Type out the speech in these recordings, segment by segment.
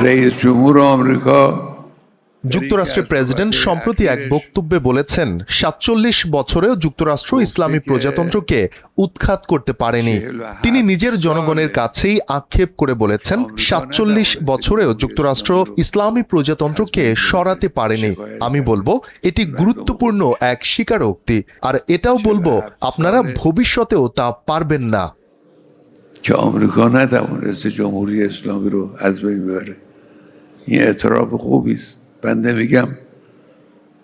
رئیس جمهور آمریکا যুক্তরাষ্ট্রের প্রেসিডেন্ট সম্প্রতি এক বক্তব্যে বলেছেন ৪৭ বছরেও যুক্তরাষ্ট্র ইসলামী প্রজাতন্ত্রকে উৎখাত করতে পারেনি। তিনি নিজের জনগণের কাছেই আক্ষেপ করে বলেছেন ৪৭ বছরেও যুক্তরাষ্ট্র ইসলামী প্রজাতন্ত্রকে সরাতে পারেনি। আমি বলবো এটি গুরুত্বপূর্ণ এক স্বীকারোক্তি, আর এটাও বলবো আপনারা ভবিষ্যতেও তা পারবেন না। که آمریکا نتوانسته جمهوری اسلامی رو از بین ببره. این اعتراف خوبی است. بنده میگم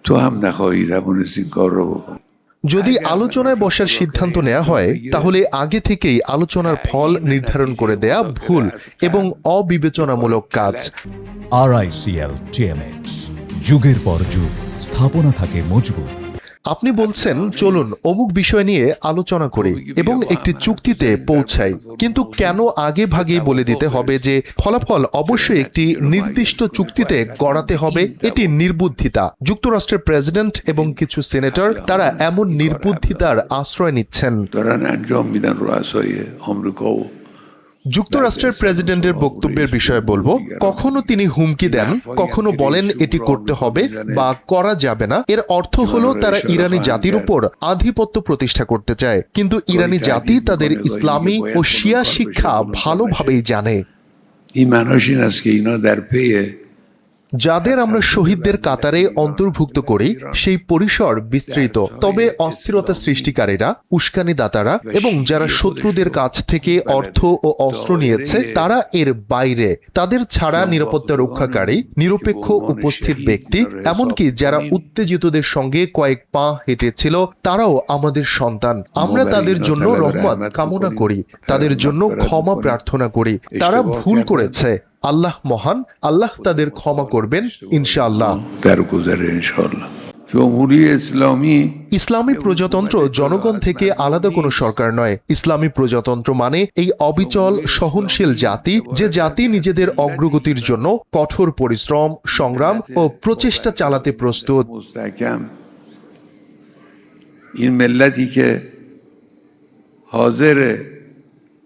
تو هم نخواهی توانست این کار رو بکنی. যদি আলোচনায় বসার সিদ্ধান্ত নেওয়া হয় তাহলে আগে থেকেই আলোচনার ফল নির্ধারণ করে দেয়া ভুল এবং অবিবেচনামূলক কাজ। RICL TMX, যুগের পর যুগ স্থাপনা থাকে মজবুত। আপনি বলছেন চলুন অমুক বিষয় নিয়ে আলোচনা করি এবং একটি চুক্তিতে পৌঁছাই, কিন্তু কেন আগে ভাগে বলে দিতে হবে যে ফলাফল অবশ্যই একটি নির্দিষ্ট চুক্তিতে গড়াতে হবে? এটি নির্বুদ্ধিতা। যুক্তরাষ্ট্রের প্রেসিডেন্ট এবং কিছু সিনেটর তারা এমন নির্বুদ্ধিতার আশ্রয় নিচ্ছেন। যুক্তরাষ্ট্রের প্রেসিডেন্টের বক্তব্যের বিষয়ে বলবো, কখনো তিনি হুমকি দেন, কখনো বলেন এটি করতে হবে বা করা যাবে না। এর অর্থ হলো তারা ইরানি জাতির উপর আধিপত্য প্রতিষ্ঠা করতে চায়, কিন্তু ইরানি জাতি তাদের ইসলামী ও শিয়া শিক্ষা ভালোভাবেই জানে। যাদের আমরা শহীদদের কাতারে অন্তর্ভুক্ত করি সেই পরিসর বিস্তৃত, তবে অস্থিরতা সৃষ্টিকারীরা, উস্কানিদাতারা এবং যারা শত্রুদের কাছ থেকে অর্থ ও অস্ত্র নিয়েছে তারা এর বাইরে। তাদের ছাড়া নিরাপত্তা রক্ষাকারী নিরপেক্ষ উপস্থিত ব্যক্তি, এমনকি যারা উত্তেজিতদের সঙ্গে কয়েক পা হেঁটেছিল, তারাও আমাদের সন্তান। আমরা তাদের জন্য রহমত কামনা করি, তাদের জন্য ক্ষমা প্রার্থনা করি। তারা ভুল করেছে, আল্লাহ মহান, আল্লাহ তাদের ক্ষমা করবেন ইনশাআল্লাহ। ইসলামী প্রজাতন্ত্র জনগণ থেকে আলাদা কোনো সরকার নয়। ইসলামী প্রজাতন্ত্র মানে এই অবিচল সহনশীল জাতি, যে জাতি নিজেদের অগ্রগতির জন্য কঠোর পরিশ্রম, সংগ্রাম ও প্রচেষ্টা চালাতে প্রস্তুত।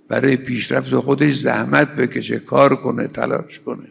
برای پیشرفت خودش زحمت بکشه، کار کنه، تلاش کنه.